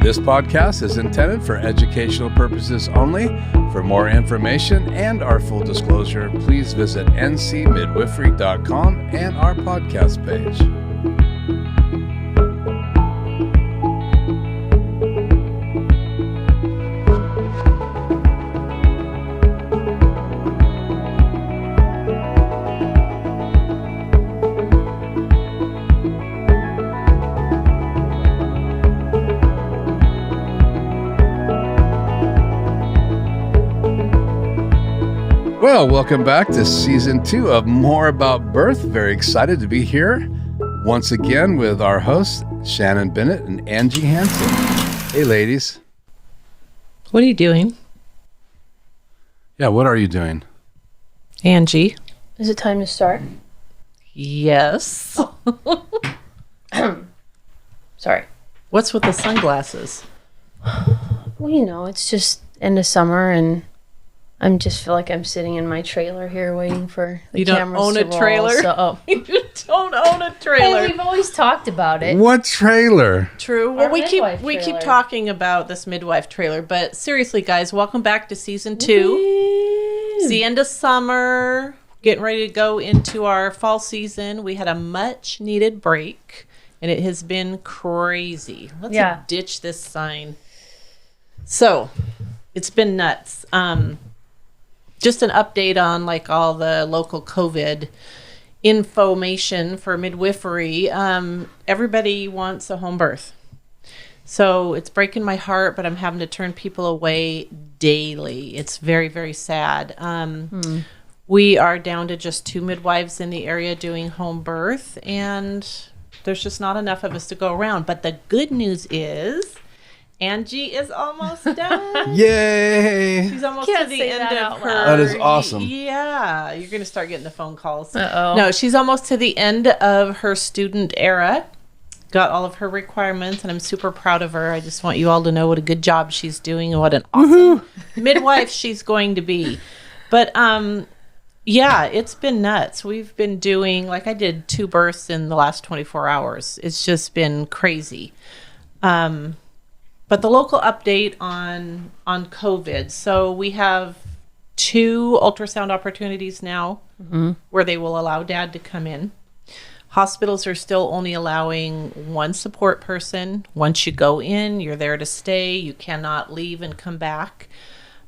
This podcast is intended for educational purposes only. For more information and our full disclosure, please visit ncmidwifery.com and our podcast page. Well, welcome back to Season 2 of More About Birth. Very excited to be here once again with our hosts, Shannon Bennett and Angie Hansen. Hey, ladies. What are you doing? Yeah, what are you doing? Angie. Is it time to start? Yes. Sorry. What's with the sunglasses? Well, you know, it's just end of summer and I just feel like I'm sitting in my trailer here waiting for the cameras to roll. You don't own a trailer? You don't own a trailer. Hey, we've always talked about it. What trailer? True. Well, Our we midwife keep trailer. talking about this midwife trailer, but seriously, guys, welcome back to Season 2. It's the end of summer, getting ready to go into our fall season. We had a much needed break, and it has been crazy. Let's ditch this sign. So, it's been nuts. Just an update on like all the local COVID information for midwifery. Everybody wants a home birth. So it's breaking my heart, but I'm having to turn people away daily. It's very, very sad. We are down to just 2 midwives in the area doing home birth, and there's just not enough of us to go around. But the good news is Angie is almost done. Yay! She's almost to the end of her. That is awesome. Yeah, you're going to start getting the phone calls. Uh-oh. No, she's almost to the end of her student era. Got all of her requirements, and I'm super proud of her. I just want you all to know what a good job she's doing and what an awesome midwife she's going to be. But yeah, it's been nuts. We've been doing, like I did 2 births in the last 24 hours. It's just been crazy. But the local update on COVID. So we have 2 ultrasound opportunities now where they will allow dad to come in. Hospitals are still only allowing 1 support person. Once you go in, you're there to stay. You cannot leave and come back.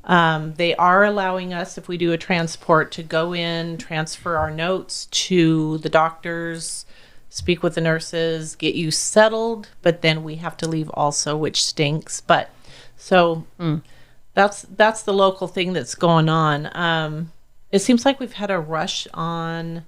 They are allowing us, if we do a transport, to go in, transfer our notes to the doctors, speak with the nurses, get you settled, but then we have to leave also, which stinks. But so that's the local thing that's going on. It seems like we've had a rush on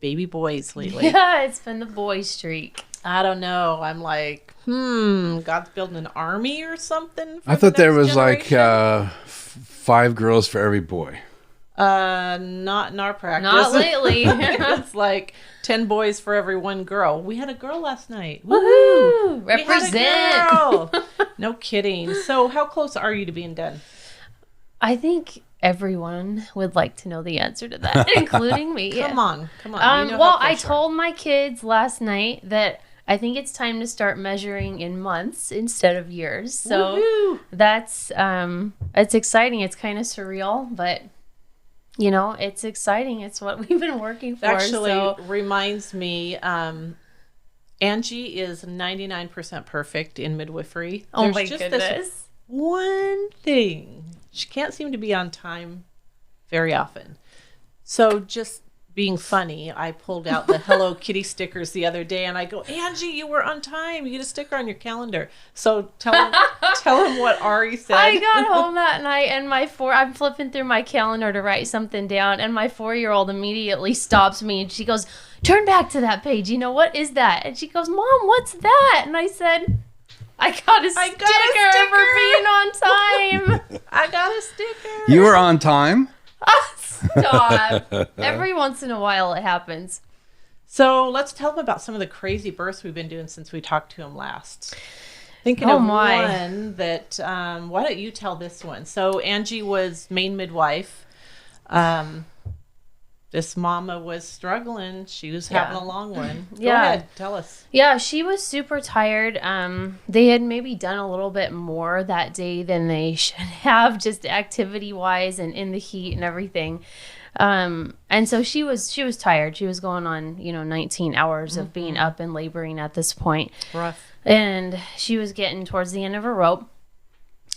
baby boys lately. Yeah, it's been the boy streak. I don't know. I'm like, God's building an army or something. I thought there was like 5 girls for every boy. Not in our practice. Not lately. It's like 10 boys for every 1 girl. We had a girl last night. Woohoo! We had a Represent. girl. No kidding. So how close are you to being done? I think everyone would like to know the answer to that, including me. Come on. You know well, how I close you are. told my kids last night that I think it's time to start measuring in months instead of years. So Woohoo! that's it's exciting. It's kind of surreal, but you know, it's exciting. It's what we've been working for. Actually, so. reminds me, Angie is 99% perfect in midwifery. Oh There's my just goodness. this one thing. She can't seem to be on time very often. So just being funny, I pulled out the Hello Kitty stickers the other day, and I go, Angie, you were on time. You get a sticker on your calendar. So tell him what Ari said. I got home that night, and I'm flipping through my calendar to write something down, and my 4-year-old immediately stops me, and she goes, turn back to that page. You know, what is that? And she goes, Mom, what's that? And I said, I got a sticker for being on time. I got a sticker. You were on time? Stop. Every once in a while it happens. So let's tell them about some of the crazy births we've been doing since we talked to him last. Thinking of one that, why don't you tell this one? So Angie was main midwife. this mama was struggling. She was having a long one. Go Yeah. ahead, tell us. Yeah, she was super tired. They had maybe done a little bit more that day than they should have, just activity wise and in the heat and everything. And so she was tired. She was going on, 19 hours of being up and laboring at this point. Rough. And she was getting towards the end of her rope.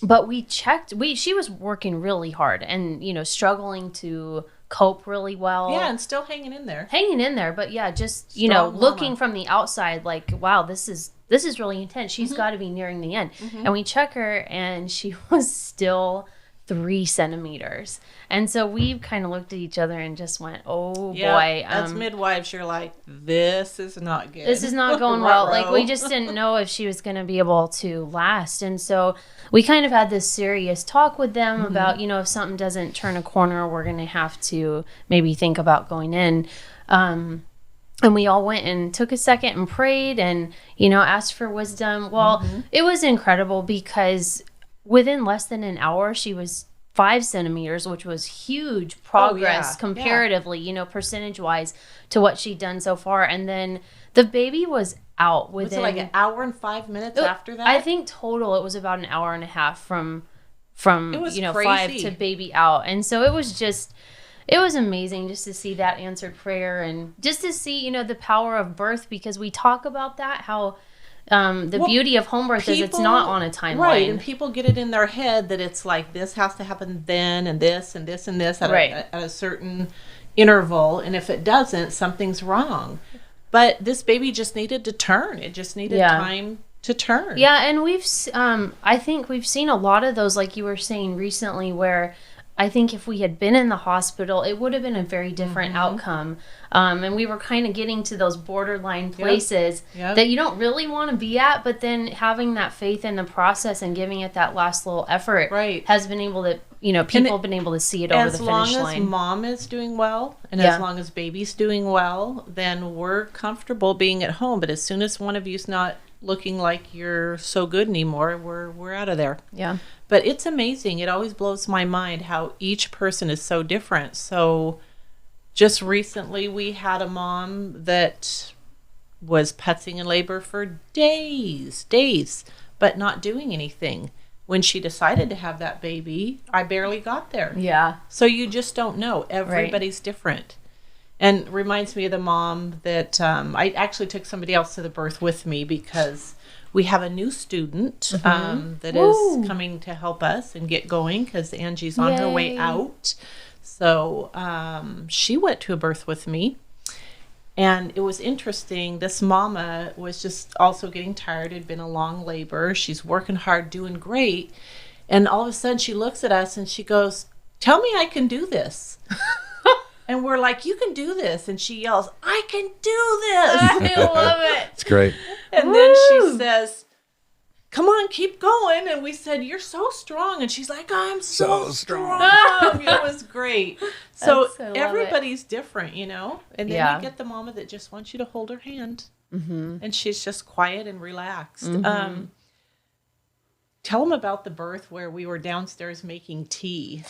But she was working really hard and, struggling to cope really well. Yeah, and still hanging in there. But yeah, just, Strong looking mama. from the outside like, wow, this is really intense. She's got to be nearing the end. And we check her and she was still 3 centimeters. And so we kind of looked at each other and just went, oh boy. As midwives, you're like, this is not good. This is not going well. Ruh-roh. Like, we just didn't know if she was going to be able to last. And so we kind of had this serious talk with them about, if something doesn't turn a corner, we're going to have to maybe think about going in. And we all went and took a second and prayed and, asked for wisdom. Well, it was incredible because within less than an hour, she was 5 centimeters, which was huge progress comparatively, percentage wise to what she'd done so far. And then the baby was out within. Was it like an hour and 5 minutes after that? I think total it was about an hour and a half from it was 5 crazy. to baby out. And so it was amazing just to see that answered prayer and just to see, the power of birth, because we talk about that, how the beauty of home birth is it's not on a timeline. Right, and people get it in their head that it's like this has to happen then and this and this and this at a certain interval, and if it doesn't, something's wrong. But this baby just needed to turn. It just needed time to turn. Yeah, and I think we've seen a lot of those, like you were saying recently, where I think if we had been in the hospital, it would have been a very different outcome. And we were kind of getting to those borderline places that you don't really want to be at, but then having that faith in the process and giving it that last little effort has been able to, people have been able to see it over the finish line. As long as mom is doing well and as long as baby's doing well, then we're comfortable being at home. But as soon as one of you's not looking like you're so good anymore, we're out of there. Yeah. But it's amazing. It always blows my mind how each person is so different. So just recently we had a mom that was putzing in labor for days, but not doing anything. When she decided to have that baby, I barely got there. Yeah. So you just don't know. Everybody's different. And it reminds me of the mom that I actually took somebody else to the birth with me because we have a new student that is coming to help us and get going because Angie's on her way out. So she went to a birth with me. And it was interesting. This mama was just also getting tired. It had been a long labor. She's working hard, doing great. And all of a sudden she looks at us and she goes, "Tell me I can do this." And we're like, "You can do this." And she yells, "I can do this." I love it. It's great. And then she says, "Come on, keep going." And we said, "You're so strong." And she's like, "I'm so strong." It was great. So everybody's different, And then you get the mama that just wants you to hold her hand. And she's just quiet and relaxed. Tell them about the birth where we were downstairs making tea.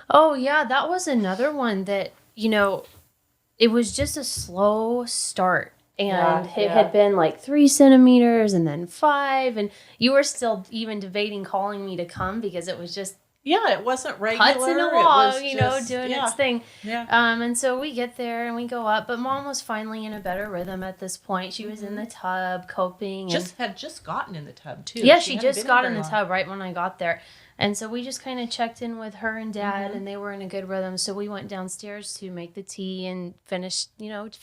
Oh, yeah. That was another one that, it was just a slow start. And it had been like 3 centimeters and then 5. And you were still even debating calling me to come because it was just it wasn't regular. putts in a It log, was doing its thing. Yeah. And so we get there and we go up. But Mom was finally in a better rhythm at this point. She was in the tub coping. Had just gotten in the tub, too. Yeah, she just got in the tub right when I got there. And so we just kind of checked in with her and Dad, and they were in a good rhythm. So we went downstairs to make the tea and finish,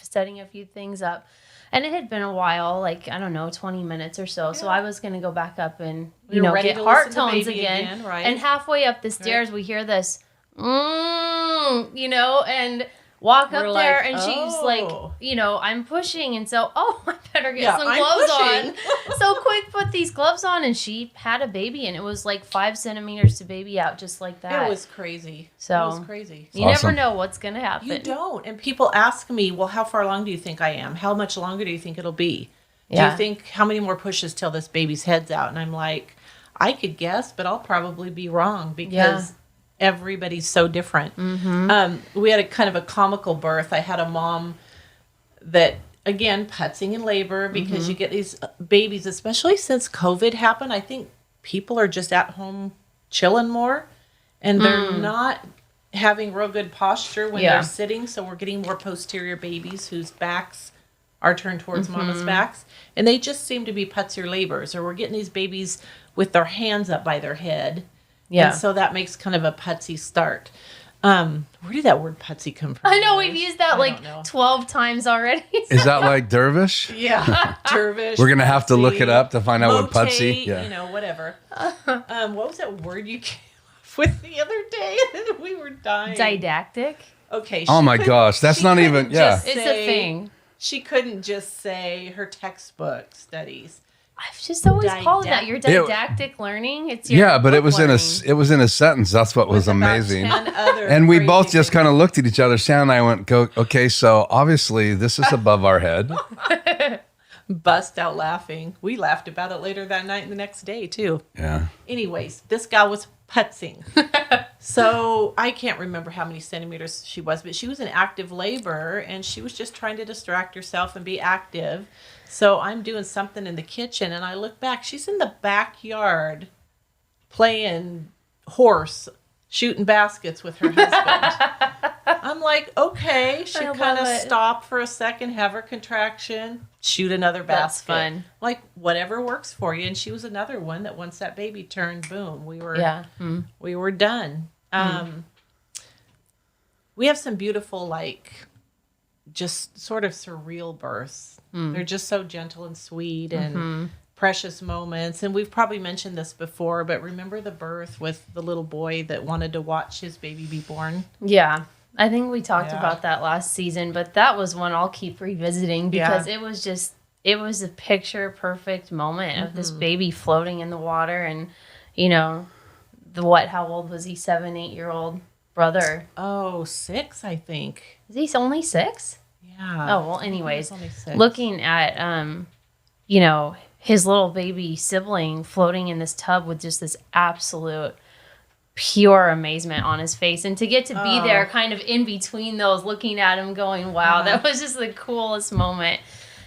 setting a few things up. And it had been a while, 20 minutes or so. Yeah. So I was going to go back up and, get heart tones again. Right. And halfway up the stairs, we hear this, and walk up there. And she's like, I'm pushing. And so, I better get some gloves on. So quick, put these gloves on. And she had a baby. And it was like 5 centimeters to baby out, just like that. It was crazy. So it was crazy. You never know what's going to happen. You don't. And people ask me, well, how far along do you think I am? How much longer do you think it'll be? Do you think how many more pushes till this baby's head's out? And I'm like, I could guess, but I'll probably be wrong because everybody's so different. We had a kind of a comical birth. I had a mom that, again, putzing in labor because you get these babies, especially since COVID happened. I think people are just at home chilling more, and they're not having real good posture when they're sitting. So we're getting more posterior babies whose backs are turned towards mama's backs, and they just seem to be putzier labors. Or we're getting these babies with their hands up by their head. Yeah. And so that makes kind of a putzy start. Where did that word putzy come from? I know we've used that 12 times already. Is that like dervish? Yeah, dervish. We're going to have to look it up to find out what motate, putzy. Yeah. Whatever. What was that word you came up with the other day? We were dying. Didactic. Okay. Oh my gosh, that's not even, just It's a thing. She couldn't just say her textbook studies. I've just always called that your didactic learning. It's your but it was learning. it was in a sentence. That's what was With about amazing. 10 other And we crazy both just things. kind of looked at each other. Shannon and I went, okay, so obviously this is above our head. Bust out laughing. We laughed about it later that night and the next day too. Yeah. Anyways, this guy was putzing. So I can't remember how many centimeters she was, but she was in active labor and she was just trying to distract herself and be active. So I'm doing something in the kitchen and I look back. She's in the backyard playing horse, shooting baskets with her husband. I'm like, okay. She kind of stopped for a second, have her contraction, shoot another basket. That's fun. Like, whatever works for you. And she was another one that once that baby turned, boom, we were done. We have some beautiful, just sort of surreal births. They're just so gentle and sweet and precious moments. And we've probably mentioned this before, but remember the birth with the little boy that wanted to watch his baby be born? Yeah. I think we talked about that last season, but that was one I'll keep revisiting because it was a picture perfect moment of this baby floating in the water and, how old was he? 7, 8-year-old brother. Oh, 6, I think. Is he only 6? Yeah. Oh, well, anyways, only 6. looking at, his little baby sibling floating in this tub with just this absolute pure amazement on his face. And to get to be there kind of in between those, looking at him going, wow, that was just the coolest moment.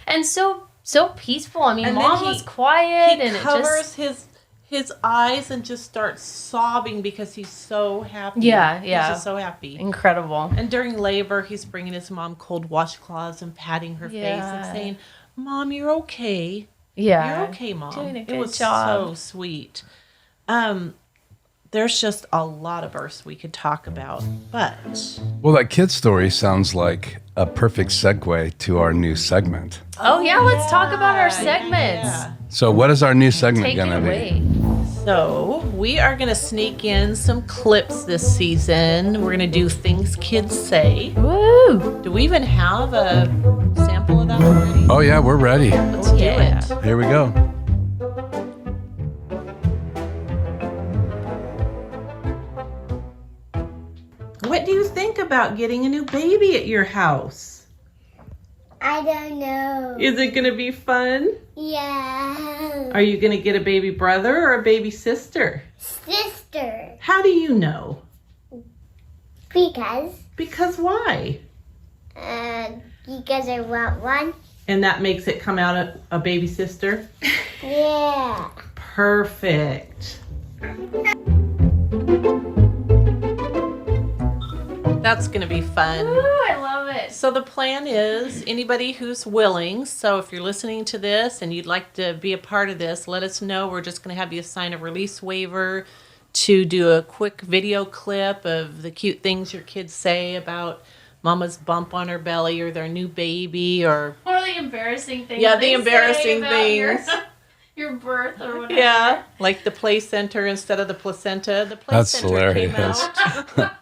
And so peaceful. I mean, and Mom was quiet. He covers his eyes and just starts sobbing because he's so happy. Yeah. He's just so happy. Incredible. And during labor, he's bringing his mom cold washcloths and patting her face and saying, Mom, you're okay. Yeah. You're okay, Mom. Doing a good it was job. so sweet. There's just a lot of births we could talk about, but... Well, that kid story sounds like a perfect segue to our new segment. Oh, yeah, let's talk about our segments. So what is our new segment going to be? Take it away. So we are going to sneak in some clips this season. We're going to do Things Kids Say. Woo! Do we even have a sample of that already? Oh, yeah, we're ready. Let's do it. Here we go. What do you think about getting a new baby at your house? I don't know. Is it going to be fun? Yeah. Are you going to get a baby brother or a baby sister? Sister. How do you know? Because. Because why? Because I want one. And that makes it come out a baby sister? Yeah. Perfect. That's going to be fun. Ooh, I love it. So the plan is anybody who's willing, so if you're listening to this and you'd like to be a part of this, let us know. We're just going to have you sign a release waiver to do a quick video clip of the cute things your kids say about mama's bump on her belly or their new baby or... Or the embarrassing things. Yeah, the they embarrassing say about things. Your birth or whatever. Yeah, like the placenta instead of the placenta. The That's placenta came hilarious. out.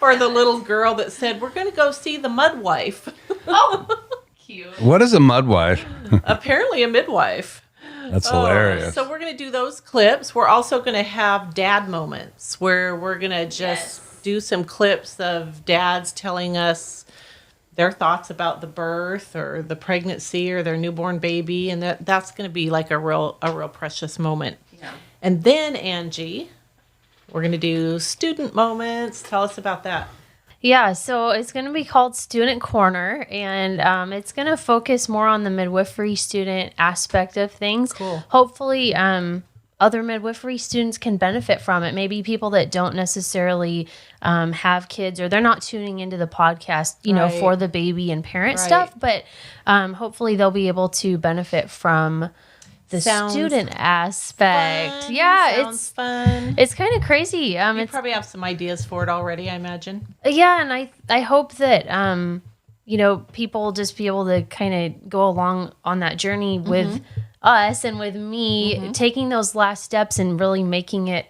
Or the little girl that said, we're going to go see the midwife. Oh, cute. What is a mudwife? Apparently a midwife. That's hilarious. So we're going to do those clips. We're also going to have dad moments where we're going to just do some clips of dads telling us their thoughts about the birth or the pregnancy or their newborn baby. And that's going to be like a real precious moment. Yeah. And then, Angie, We're going to do student moments. Tell us about that. Yeah, so it's going to be called Student Corner, and it's going to focus more on the midwifery student aspect of things. Cool. Hopefully, other midwifery students can benefit from it. Maybe people that don't necessarily have kids, or they're not tuning into the podcast, Right. for the baby and parent Right. stuff, but hopefully they'll be able to benefit from the Sounds student aspect. Fun. Yeah, Sounds fun. it's kind of crazy. You It's probably have some ideas for it already, I imagine. Yeah, and I hope that people just be able to kind of go along on that journey with us and with me, taking those last steps and really making it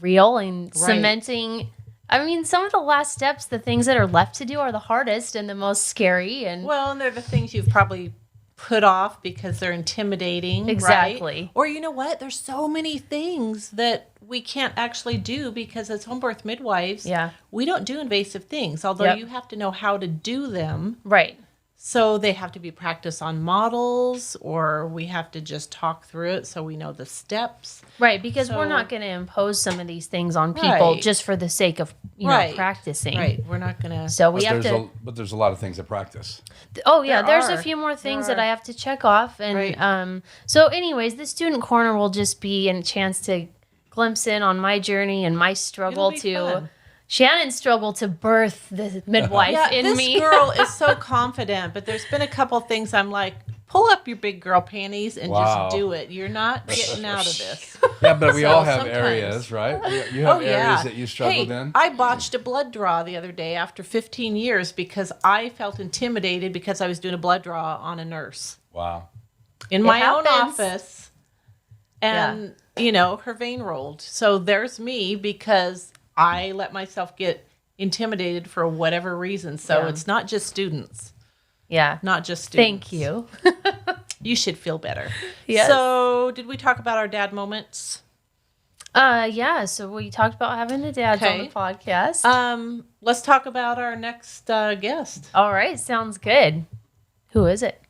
real and cementing. I mean, some of the last steps, the things that are left to do, are the hardest and the most scary. And Well, and they're the things you've probably put off because they're intimidating. Exactly. Right? Or you know what? There's so many things that we can't actually do because as home birth midwives, Yeah. we don't do invasive things, although Yep. you have to know how to do them. right. So they have to be practiced on models, or we have to just talk through it so we know the steps. Right, because So- we're not going to impose some of these things on people Right. just for the sake of Right. practicing. Right. We're not going to. So we have to. But there's a lot of things to practice. Oh yeah, There there's a are. few more things There that are. I have to check off, and Right. So anyways, the student corner will just be a chance to glimpse in on my journey and my struggle It'll be to fun. Shannon's struggle to birth the midwife Yeah, in this me. girl is so confident, but there's been a couple things I'm like, pull up your big girl panties and Wow. just do it. You're not getting out of this. Yeah, but we So all have sometimes- areas, right? You have areas that you struggled Hey, in. I botched a blood draw the other day after 15 years because I felt intimidated because I was doing a blood draw on a nurse Wow. in my own happens. office. And, her vein rolled. So there's me because I let myself get intimidated for whatever reason. So Yeah. it's not just students. Yeah. Not just students. Thank you. You should feel better. Yes. So, did we talk about our dad moments? Yeah. So we talked about having the dads on Okay. the podcast. Let's talk about our next guest. All right. Sounds good. Who is it?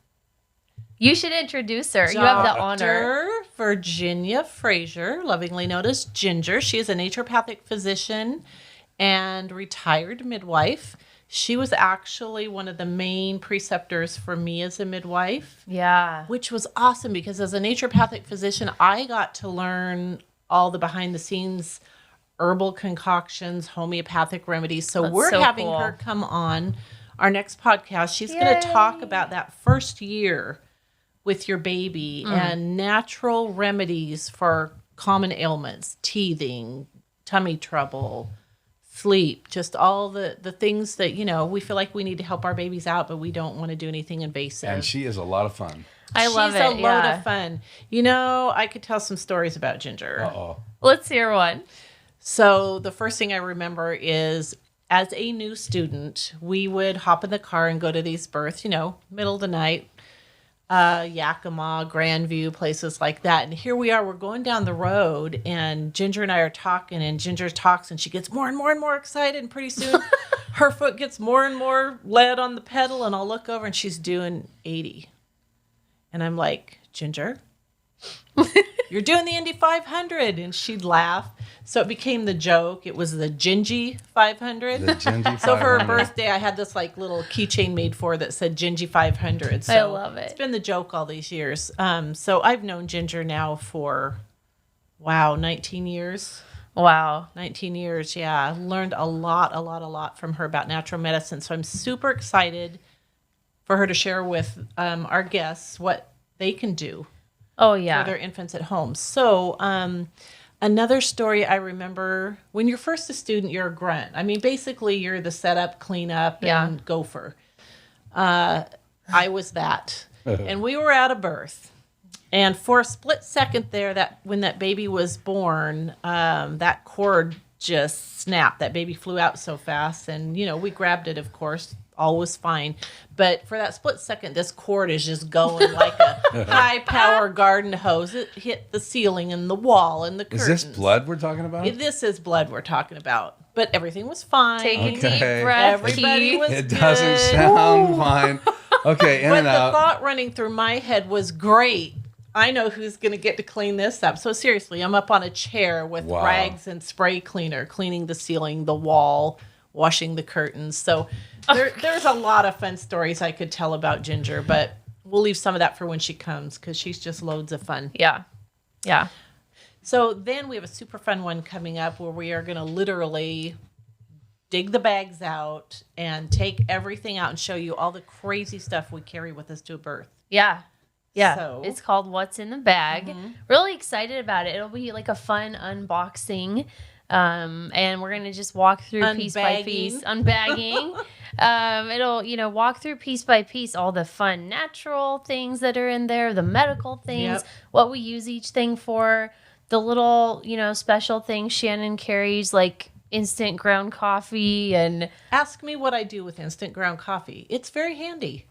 You should introduce her. You have the honor. Dr. Virginia Frazier, lovingly known as Ginger. She is a naturopathic physician and retired midwife. She was actually one of the main preceptors for me as a midwife, Yeah. which was awesome because as a naturopathic physician, I got to learn all the behind the scenes herbal concoctions, homeopathic remedies. So That's we're so having cool. her come on our next podcast. She's going to talk about that first year with your baby and natural remedies for common ailments, teething, tummy trouble, sleep, just all the things that, we feel like we need to help our babies out, but we don't want to do anything invasive. And she is a lot of fun. I love She's it. a load Yeah. of fun. I could tell some stories about Ginger. Uh-oh. Let's hear one. So the first thing I remember is as a new student, we would hop in the car and go to these births, middle of the night, Yakima, Grandview, places like that. And here we are, we're going down the road and Ginger and I are talking and Ginger talks and she gets more and more and more excited. And pretty soon her foot gets more and more lead on the pedal and I'll look over and she's doing 80. And I'm like, Ginger, you're doing the Indy 500. And she'd laugh. So it became the joke. It was the Gingy 500. The Gingy So for her 500. birthday, I had this little keychain made for her that said Gingy 500. So I love it. It's been the joke all these years. So I've known Ginger now for, 19 years. Wow. 19 years, yeah. Learned a lot from her about natural medicine. So I'm super excited for her to share with our guests what they can do Oh for yeah. their infants at home. So another story I remember, when you're first a student, you're a grunt. I mean, basically you're the setup, cleanup, Yeah. and gopher. I was that. And we were at a birth. And for a split second there, that when that baby was born, that cord just snapped. That baby flew out so fast. And, we grabbed it, of course. All was fine. But for that split second, this cord is just going like a high-power garden hose. It hit the ceiling and the wall and the Is curtains. this blood we're talking about? This is blood we're talking about. But everything was fine. Take a Okay. deep breath. Everybody Keith. was It good. doesn't sound fine. Okay, in But and the out. thought running through my head was great. I know who's going to get to clean this up. So seriously, I'm up on a chair with Wow. rags and spray cleaner, cleaning the ceiling, the wall, washing the curtains. So there's a lot of fun stories I could tell about Ginger, but we'll leave some of that for when she comes because she's just loads of fun. Yeah. Yeah. So then we have a super fun one coming up where we are going to literally dig the bags out and take everything out and show you all the crazy stuff we carry with us to a birth. Yeah. Yeah. So- It's called What's in the Bag. Really excited about it. It'll be like a fun unboxing. And we're going to just walk through piece by piece. Unbagging. It'll, walk through piece by piece all the fun natural things that are in there, the medical things, what we use each thing for, the little, special things Shannon carries, like instant ground coffee and... Ask me what I do with instant ground coffee. It's very handy.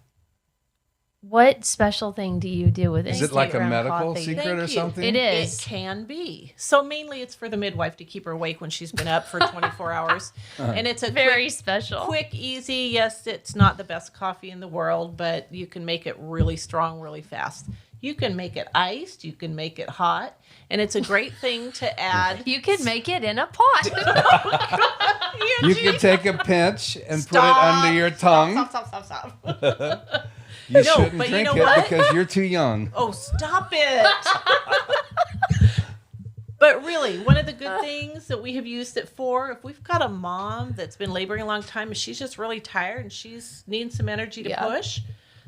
What special thing do you do with Is instant it like a ground medical coffee? secret Thank or you. something? It is. It can be. So mainly it's for the midwife to keep her awake when she's been up for 24 hours. And it's a Very special. quick, easy. Yes, it's not the best coffee in the world, but you can make it really strong, really fast. You can make it iced. You can make it hot. And it's a great thing to add. You can make it in a pot. You can take a pinch and put it under your tongue. Stop. You No, shouldn't but you drink know it what? because you're too young. Oh, stop it. But really, one of the good things that we have used it for, if we've got a mom that's been laboring a long time and she's just really tired and she's needing some energy to push,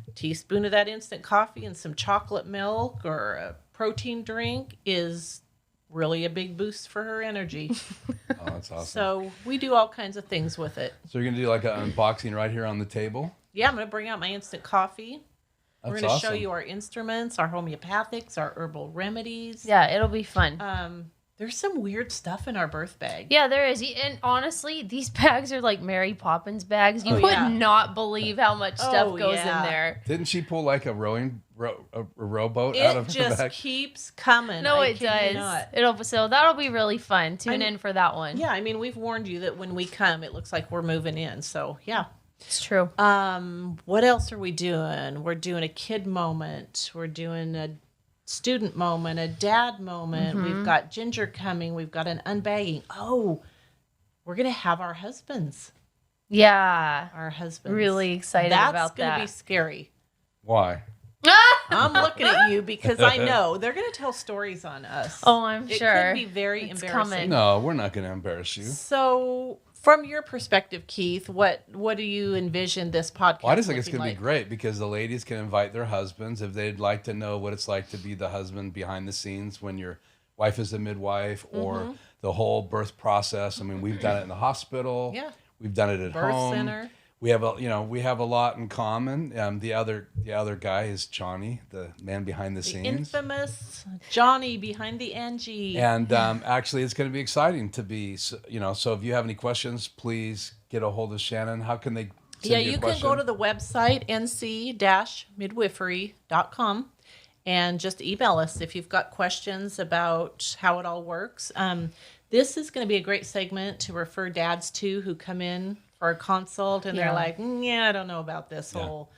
a teaspoon of that instant coffee and some chocolate milk or a protein drink is really a big boost for her energy. Oh, that's awesome. So we do all kinds of things with it. So you're going to do like an unboxing right here on the table? Yeah, I'm going to bring out my instant coffee. We're That's going to show awesome. you our instruments, our homeopathics, our herbal remedies. Yeah, it'll be fun. There's some weird stuff in our birth bag. Yeah, there is. And honestly, these bags are like Mary Poppins bags. You Oh, would yeah. not believe how much stuff Oh, goes yeah. in there. Didn't she pull like a rowboat out It of her just bag? keeps coming. No, I it kid you does. not. So that'll be really fun. Tune in for that one. Yeah, I mean, we've warned you that when we come, it looks like we're moving in. So, yeah. It's true. What else are we doing? We're doing a kid moment. We're doing a student moment, a dad moment. Mm-hmm. We've got Ginger coming. We've got an unbagging. Oh, we're going to have our husbands. Yeah. Our husbands. Really excited That's about gonna that. be scary. Why? I'm looking at you because I know they're going to tell stories on us. Oh, I'm It sure. could be very It's embarrassing. coming. No, we're not going to embarrass you. So, from your perspective, Keith, what do you envision this podcast? Well, I just think it's looking going to like? be great because the ladies can invite their husbands if they'd like to know what it's like to be the husband behind the scenes when your wife is a midwife or the whole birth process. I mean, we've done it in the hospital. Yeah. We've done it at Birth home. center. We have a lot in common. The other guy is Johnny, the man behind the The scenes. infamous Johnny behind the Angie. And actually, it's going to be exciting to be, so if you have any questions, please get a hold of Shannon. How can they send You can go to the website, nc-midwifery.com, and just email us if you've got questions about how it all works. This is going to be a great segment to refer dads to who come in for a consult and they're like, I don't know about this whole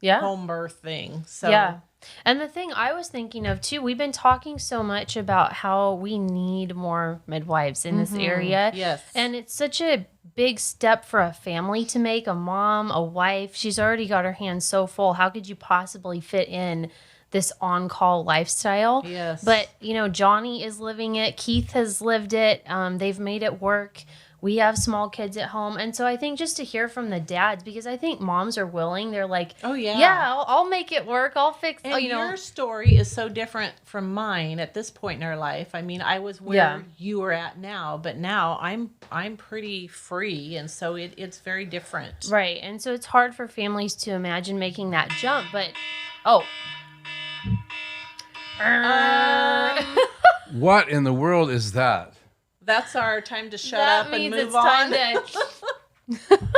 home birth thing. So Yeah. And the thing I was thinking of too, we've been talking so much about how we need more midwives in this area. Yes. And it's such a big step for a family to make, a mom, a wife. She's already got her hands so full. How could you possibly fit in this on-call lifestyle? Yes. But, Johnny is living it. Keith has lived it. They've made it work. We have small kids at home. And so I think just to hear from the dads, because I think moms are willing. They're like, Oh, yeah. yeah, I'll make it work. I'll fix, And your story is so different from mine at this point in our life. I mean, I was where you are at now, but now I'm pretty free, and so it's very different. Right. And so it's hard for families to imagine making that jump. But, What in the world is that? That's our time to shut that up and means move it's on. time to...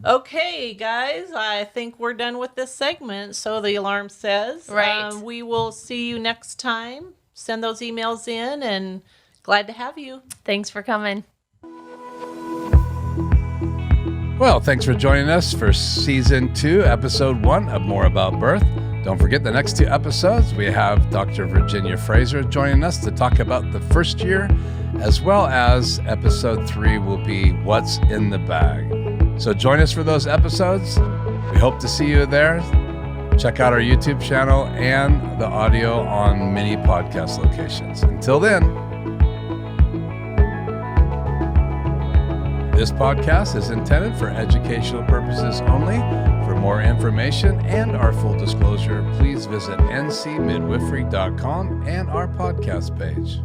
Okay, guys, I think we're done with this segment. So the alarm says. Right. We will see you next time. Send those emails in, and glad to have you. Thanks for coming. Well, thanks for joining us for Season 2, Episode 1 of More About Birth. Don't forget the next 2 episodes, we have Dr. Virginia Fraser joining us to talk about the first year, as well as episode 3 will be What's in the Bag. So join us for those episodes. We hope to see you there. Check out our YouTube channel and the audio on many podcast locations. Until then, this podcast is intended for educational purposes only. For more information and our full disclosure, please visit ncmidwifery.com and our podcast page.